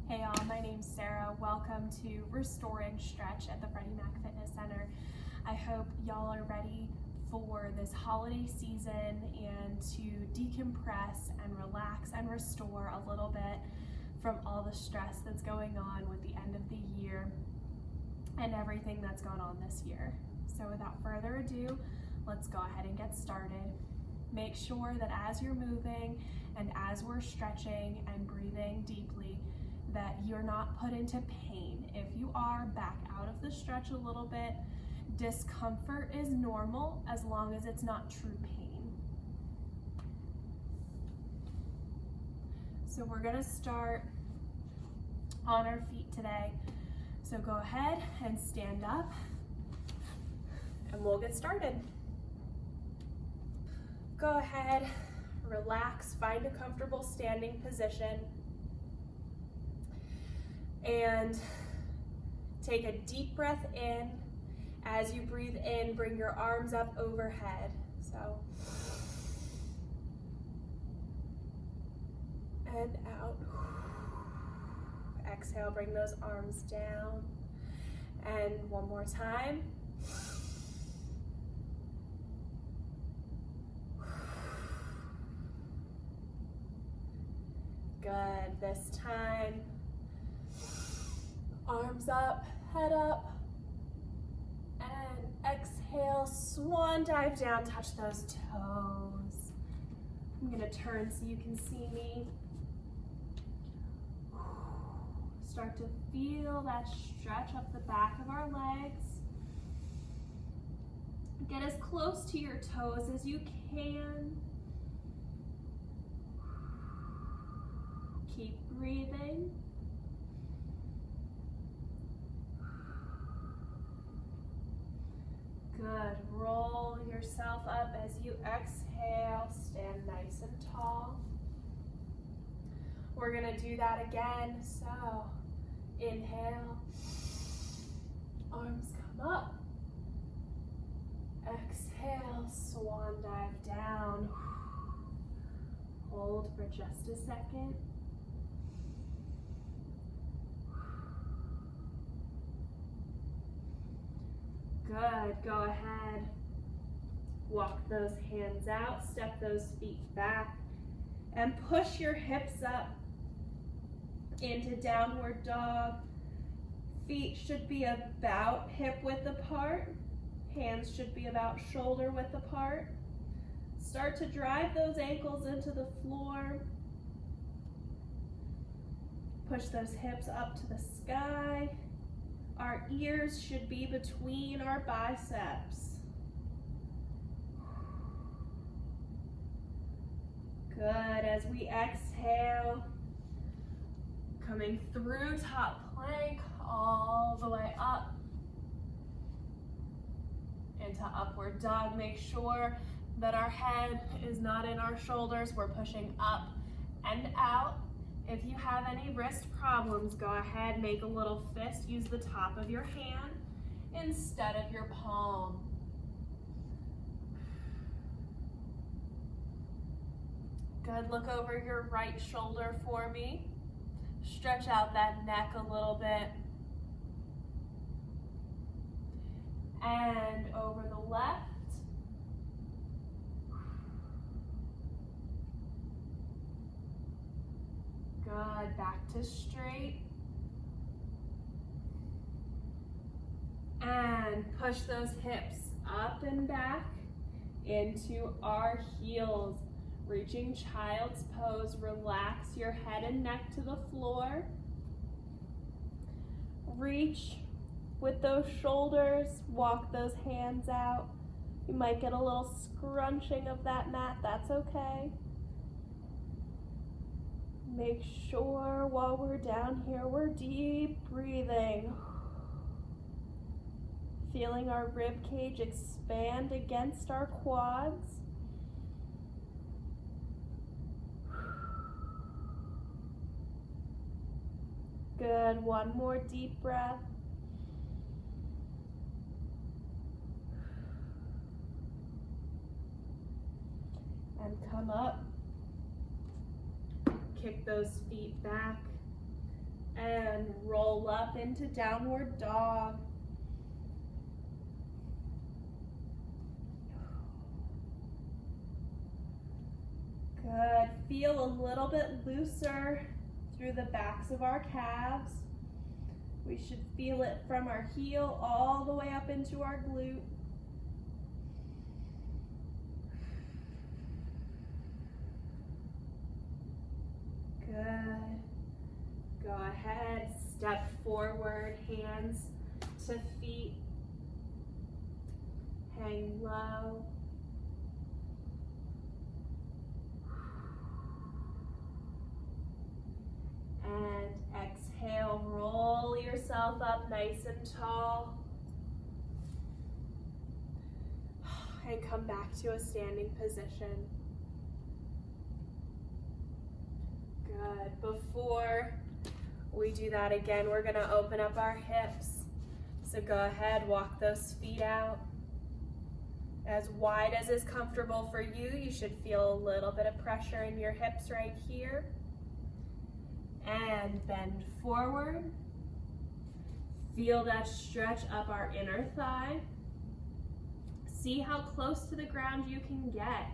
Hey y'all, my name's Sarah. Welcome to Restore and Stretch at the Freddie Mac Fitness Center. I hope y'all are ready for this holiday season and to decompress and relax and restore a little bit from all the stress that's going on with the end of the year and everything that's gone on this year. So without further ado, let's go ahead and get started. Make sure that as you're moving and as we're stretching and breathing deeply, that you're not put into pain. If you are, back out of the stretch a little bit. Discomfort is normal as long as it's not true pain. So we're gonna start on our feet today. So go ahead and stand up and we'll get started. Go ahead, relax, find a comfortable standing position. And take a deep breath in. As you breathe in, bring your arms up overhead. So, and out. Exhale, bring those arms down. And one more time. Good, this time. Arms up, head up, and exhale, swan dive down, touch those toes. I'm gonna turn so you can see me. Start to feel that stretch up the back of our legs. Get as close to your toes as you can. Keep breathing. Good, roll yourself up as you exhale, stand nice and tall. We're gonna do that again, so inhale, arms come up, exhale, swan dive down. Hold for just a second. Good, go ahead, walk those hands out, step those feet back, and push your hips up into downward dog. Feet should be about hip width apart, hands should be about shoulder width apart. Start to drive those ankles into the floor. Push those hips up to the sky. Our ears should be between our biceps. Good, as we exhale, coming through top plank all the way up into upward dog. Make sure that our head is not in our shoulders. We're pushing up and out. If you have any wrist problems, go ahead, make a little fist, use the top of your hand instead of your palm. Good, look over your right shoulder for me. Stretch out that neck a little bit. And over the left. Good, back to straight. And push those hips up and back into our heels. Reaching child's pose, relax your head and neck to the floor. Reach with those shoulders, walk those hands out. You might get a little scrunching of that mat, that's okay. Make sure while we're down here, we're deep breathing. Feeling our rib cage expand against our quads. Good, one more deep breath. And come up. Kick those feet back. And roll up into downward dog. Good. Feel a little bit looser through the backs of our calves. We should feel it from our heel all the way up into our glute. Good. Go ahead, step forward, hands to feet. Hang low. And exhale, roll yourself up nice and tall. And come back to a standing position. Good. Before we do that again, we're gonna open up our hips. So go ahead, walk those feet out. As wide as is comfortable for you. You should feel a little bit of pressure in your hips right here. And bend forward. Feel that stretch up our inner thigh. See how close to the ground you can get.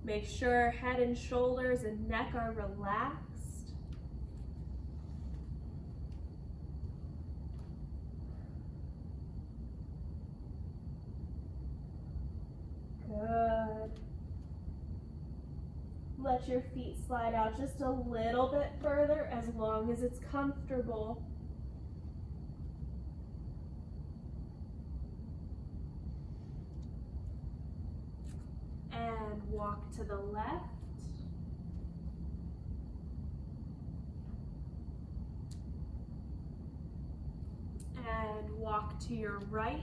Make sure head and shoulders and neck are relaxed. Good. Let your feet slide out just a little bit further as long as it's comfortable. And walk to the left. And walk to your right.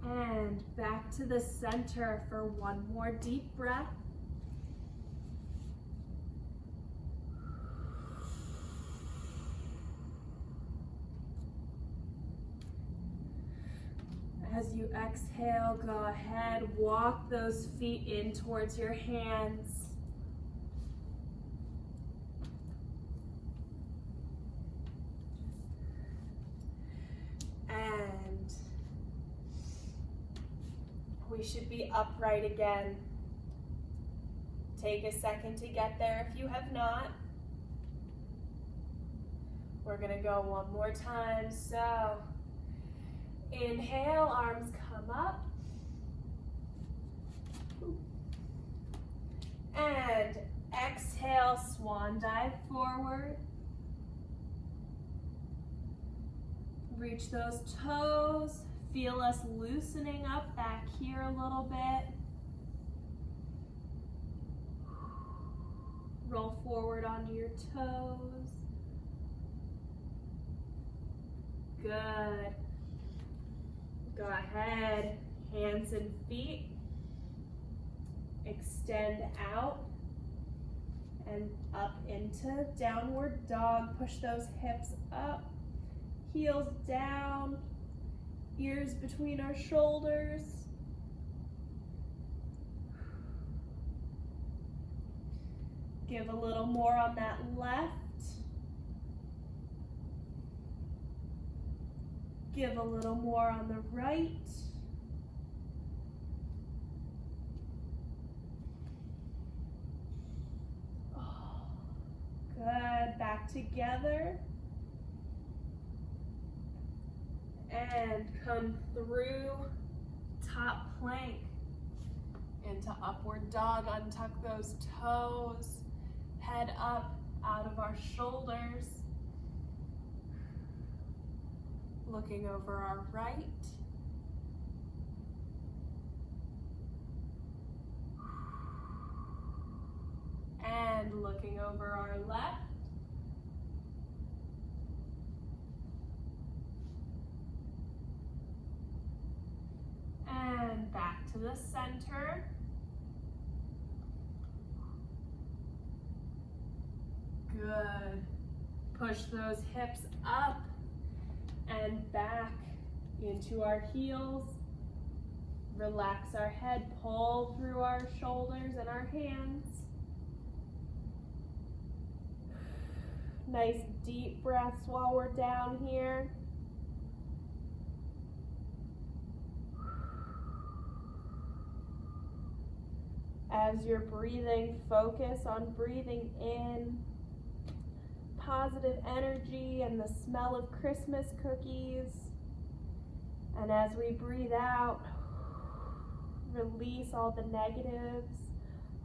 And back to the center for one more deep breath. As you exhale, go ahead, walk those feet in towards your hands. And we should be upright again. Take a second to get there if you have not. We're gonna go one more time, so inhale, arms come up. And exhale, swan dive forward. Reach those toes. Feel us loosening up back here a little bit. Roll forward onto your toes. Good. Go ahead, hands and feet. Extend out and up into downward dog. Push those hips up, heels down, ears between our shoulders. Give a little more on that left. Give a little more on the right. Oh, good. Back together. And come through top plank into upward dog. Untuck those toes. Head up out of our shoulders. Looking over our right. And looking over our left. And back to the center. Good. Push those hips up and back into our heels. Relax our head, pull through our shoulders and our hands. Nice deep breaths while we're down here. As you're breathing, focus on breathing in positive energy and the smell of Christmas cookies. And as we breathe out, release all the negatives,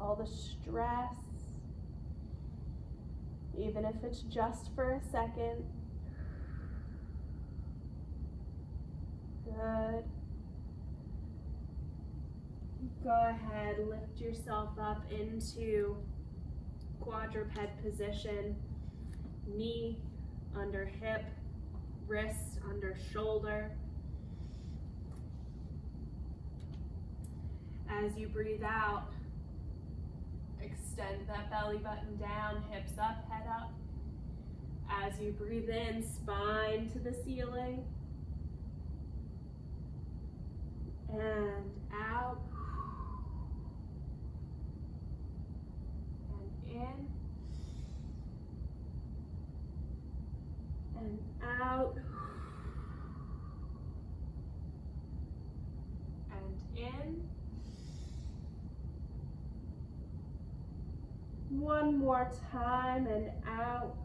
all the stress, even if it's just for a second. Good. Go ahead, lift yourself up into quadruped position. Knee under hip, wrist under shoulder. As you breathe out, extend that belly button down, hips up, head up. As you breathe in, spine to the ceiling. And out. And in. And out. And in. One more time and out.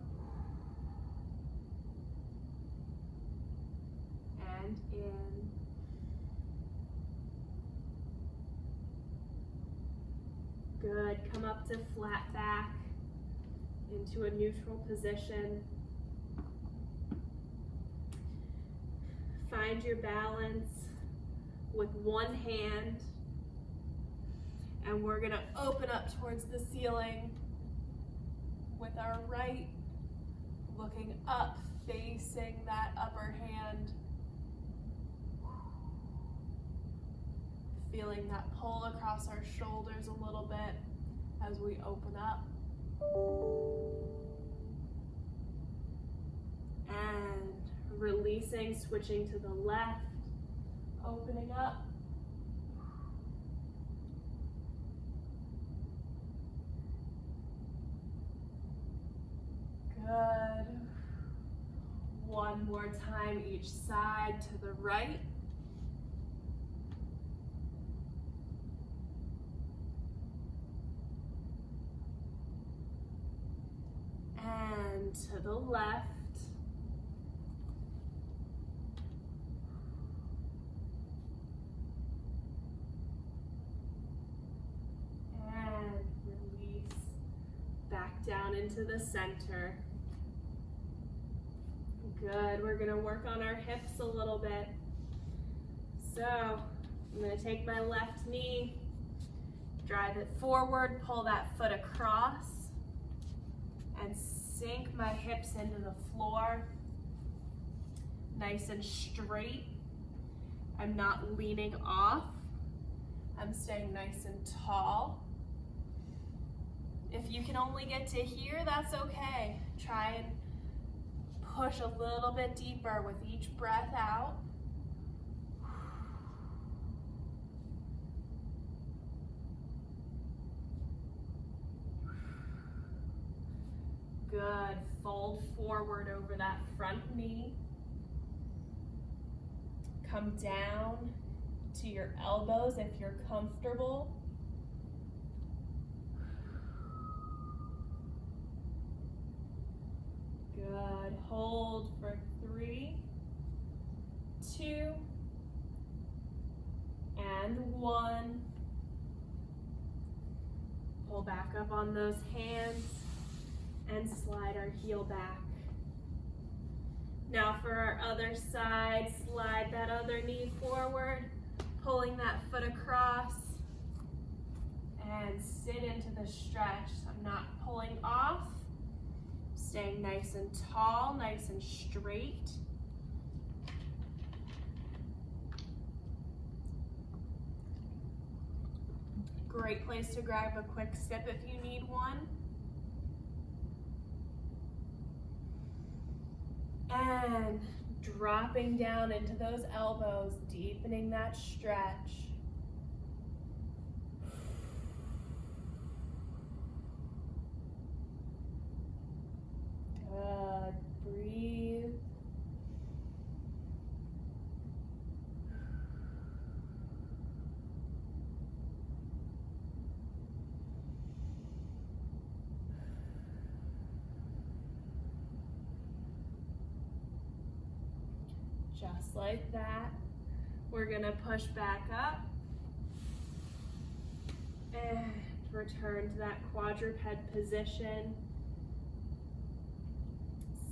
And in. Good. Come up to flat back into a neutral position. Find your balance with one hand, and we're going to open up towards the ceiling with our right looking up, facing that upper hand. Feeling that pull across our shoulders a little bit as we open up. And releasing, switching to the left, opening up. Good. One more time each side to the right. And to the left. And release back down into the center. Good, we're gonna work on our hips a little bit. So, I'm gonna take my left knee, drive it forward, pull that foot across, and sink my hips into the floor, nice and straight. I'm not leaning off. I'm staying nice and tall. If you can only get to here, that's okay. Try and push a little bit deeper with each breath out. Good. Fold forward over that front knee. Come down to your elbows if you're comfortable. Good. Hold for 3, 2, and 1. Pull back up on those hands and slide our heel back. Now for our other side, slide that other knee forward, pulling that foot across, and sit into the stretch. I'm not pulling off, staying nice and tall, nice and straight. Great place to grab a quick sip if you need one. And dropping down into those elbows, deepening that stretch. Just like that. We're gonna push back up and return to that quadruped position.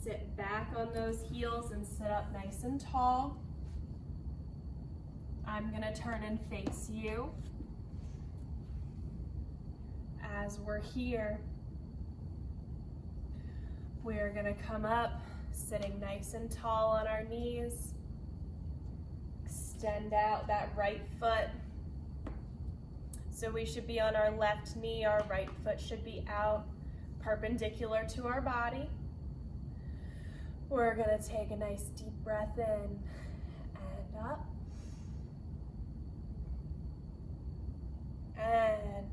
Sit back on those heels and sit up nice and tall. I'm gonna turn and face you. As we're here, we're gonna come up, sitting nice and tall on our knees. Extend out that right foot. So we should be on our left knee, our right foot should be out, perpendicular to our body. We're gonna take a nice deep breath in and up. And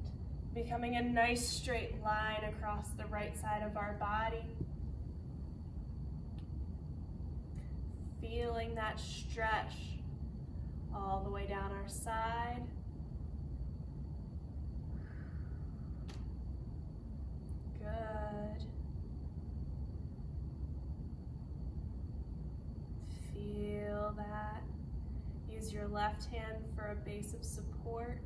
becoming a nice straight line across the right side of our body. Feeling that stretch all the way down our side. Good. Feel that. Use your left hand for a base of support.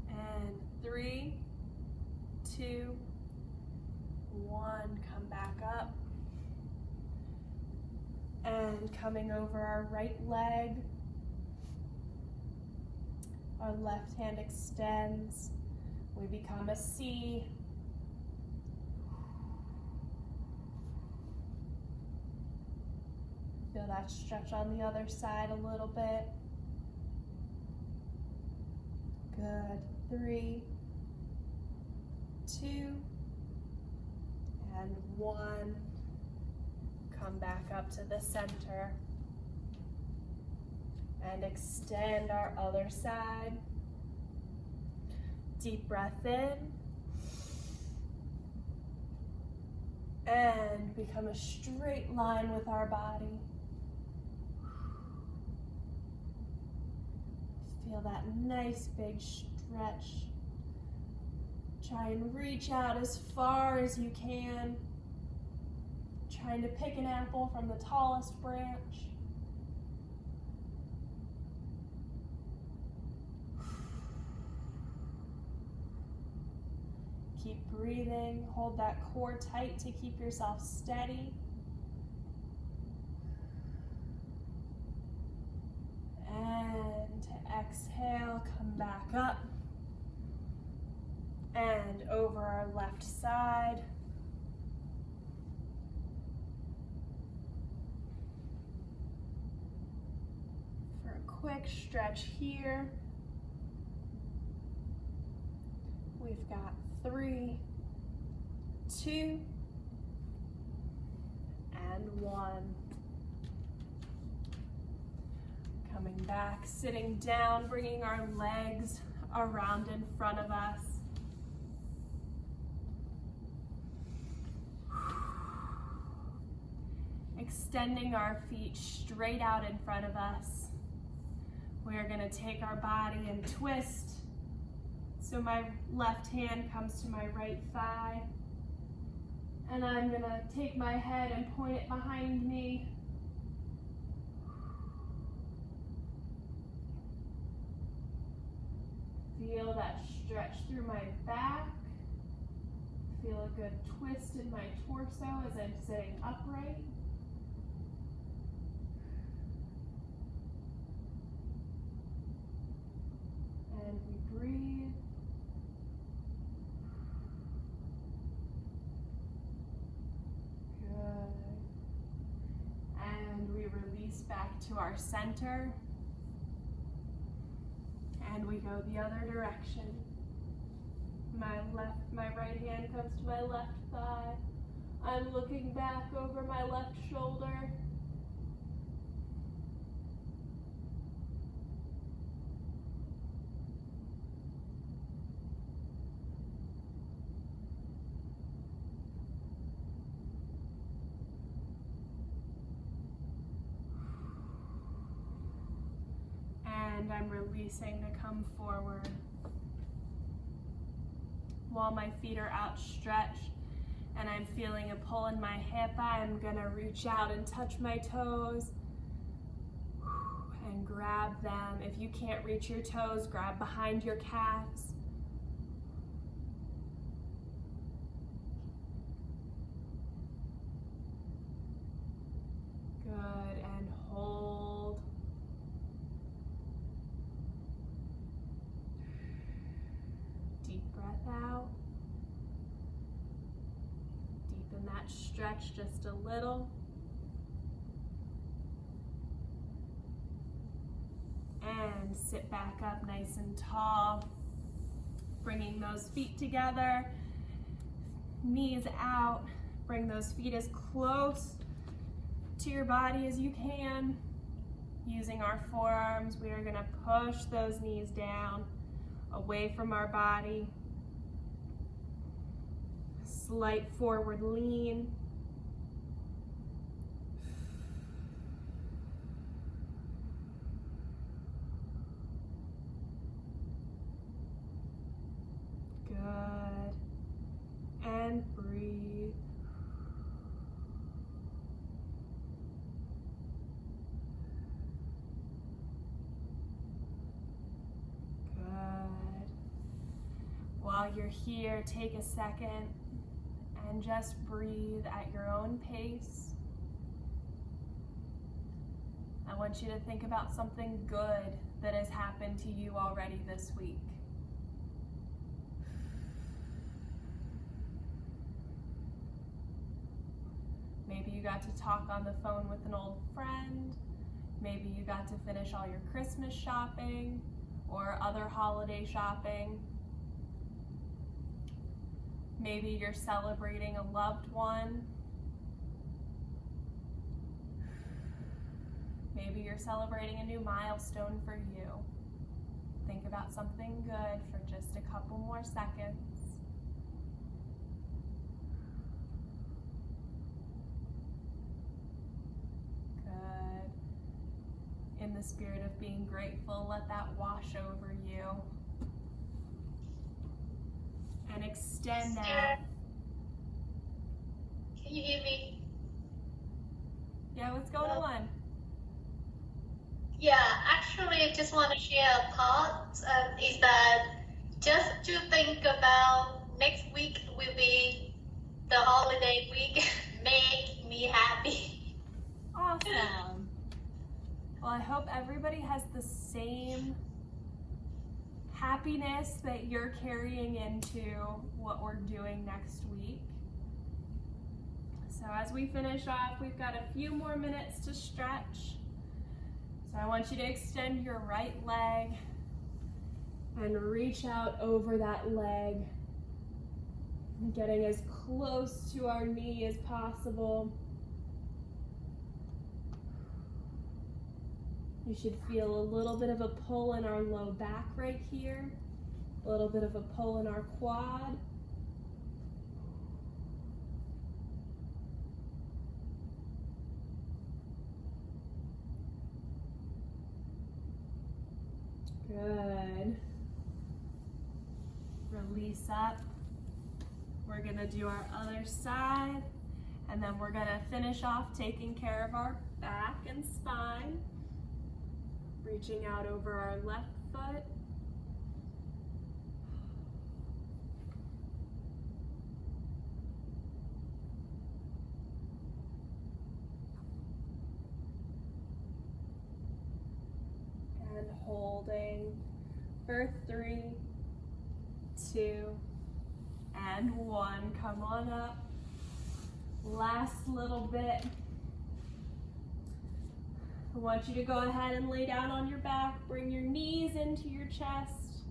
And 3, 2, 1, come back up. And coming over our right leg, our left hand extends. We become a C. Feel that stretch on the other side a little bit. Good. 3, 2, and 1. Come back up to the center and extend our other side. Deep breath in and become a straight line with our body. Feel that nice big stretch. Try and reach out as far as you can. Trying to pick an apple from the tallest branch. Keep breathing. Hold that core tight to keep yourself steady. And to exhale, come back up. And over our left side. For a quick stretch here. We've got 3, 2, and 1. Coming back, sitting down, bringing our legs around in front of us. Extending our feet straight out in front of us. We are going to take our body and twist. So my left hand comes to my right thigh. And I'm going to take my head and point it behind me. Feel that stretch through my back. Feel a good twist in my torso as I'm sitting upright. And we breathe. Good. And we release back to our center. And we go the other direction. My right hand comes to my left thigh. I'm looking back over my left shoulder. And I'm releasing to come forward. While my feet are outstretched and I'm feeling a pull in my hip, I'm gonna reach out and touch my toes and grab them. If you can't reach your toes, grab behind your calves. Good, and hold. Deep breath out. Deepen that stretch just a little. And sit back up nice and tall, bringing those feet together, knees out. Bring those feet as close to your body as you can. Using our forearms, we are going to push those knees down, away from our body. Slight forward lean. Good. And breathe. Good. While you're here, take a second and just breathe at your own pace. I want you to think about something good that has happened to you already this week. Maybe you got to talk on the phone with an old friend. Maybe you got to finish all your Christmas shopping or other holiday shopping. Maybe you're celebrating a loved one. Maybe you're celebrating a new milestone for you. Think about something good for just a couple more seconds. Good. In the spirit of being grateful, let that wash over you. And extend that. Can you hear me? Yeah, what's going on? Yeah, actually, I just want to share a thought. Is that just to think about next week will be the holiday week. Make me happy. Awesome. Well, I hope everybody has the same happiness that you're carrying into what we're doing next week. So as we finish off, we've got a few more minutes to stretch. So I want you to extend your right leg and reach out over that leg, getting as close to our knee as possible. You should feel a little bit of a pull in our low back right here, a little bit of a pull in our quad. Good. Release up. We're gonna do our other side, and then we're gonna finish off taking care of our back and spine. Reaching out over our left foot. And holding for 3, 2, and 1. Come on up. Last little bit. I want you to go ahead and lay down on your back. Bring your knees into your chest.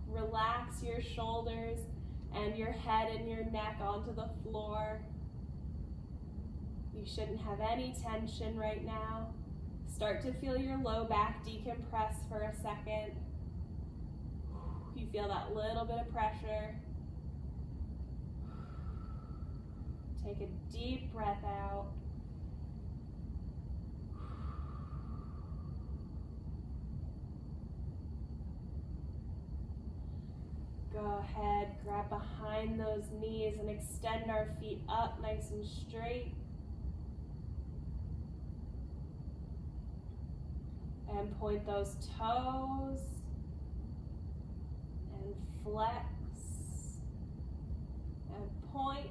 Relax your shoulders and your head and your neck onto the floor. You shouldn't have any tension right now. Start to feel your low back decompress for a second. You feel that little bit of pressure. Take a deep breath out. Go ahead, grab behind those knees and extend our feet up nice and straight. And point those toes and flex and point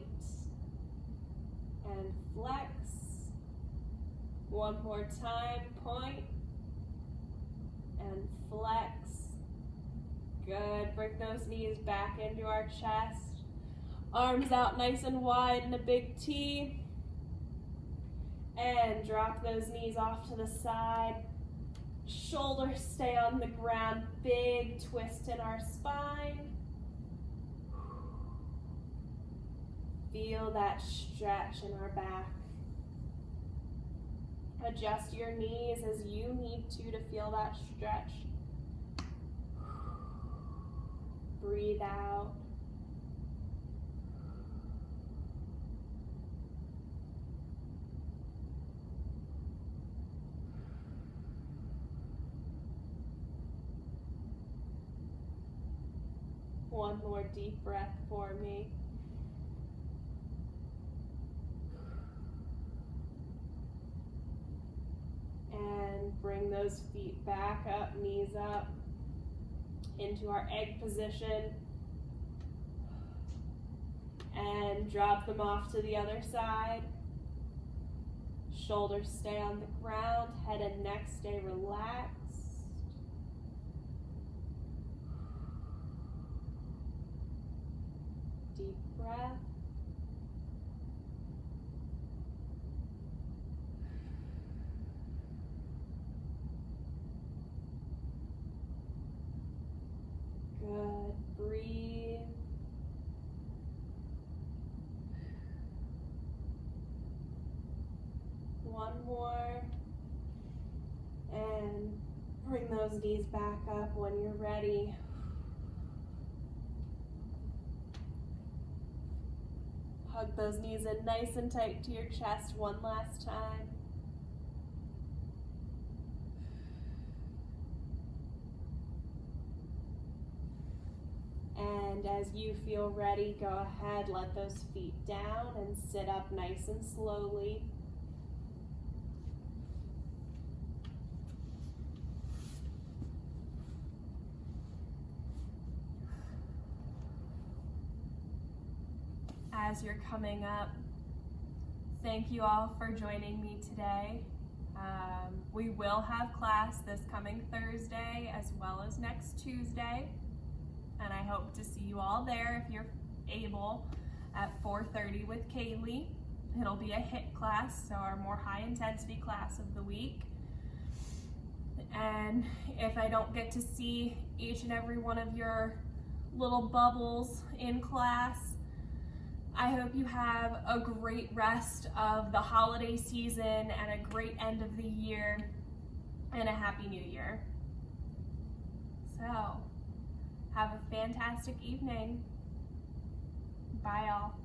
and flex. One more time, point and flex. Good, bring those knees back into our chest. Arms out nice and wide in a big T. And drop those knees off to the side. Shoulders stay on the ground, big twist in our spine. Feel that stretch in our back. Adjust your knees as you need to feel that stretch. Breathe out. One more deep breath for me. And bring those feet back up, knees up, into our egg position. And drop them off to the other side. Shoulders stay on the ground, head and neck stay relaxed. Deep breath. Good. Breathe. One more. And bring those knees back up when you're ready. Hug those knees in nice and tight to your chest one last time. And as you feel ready, go ahead, let those feet down and sit up nice and slowly. As you're coming up, thank you all for joining me today. We will have class this coming Thursday as well as next Tuesday, and I hope to see you all there if you're able at 4:30 with Kaylee. It'll be a HIIT class, so our more high intensity class of the week. And if I don't get to see each and every one of your little bubbles in class, I hope you have a great rest of the holiday season and a great end of the year and a happy new year. So, have a fantastic evening. Bye all.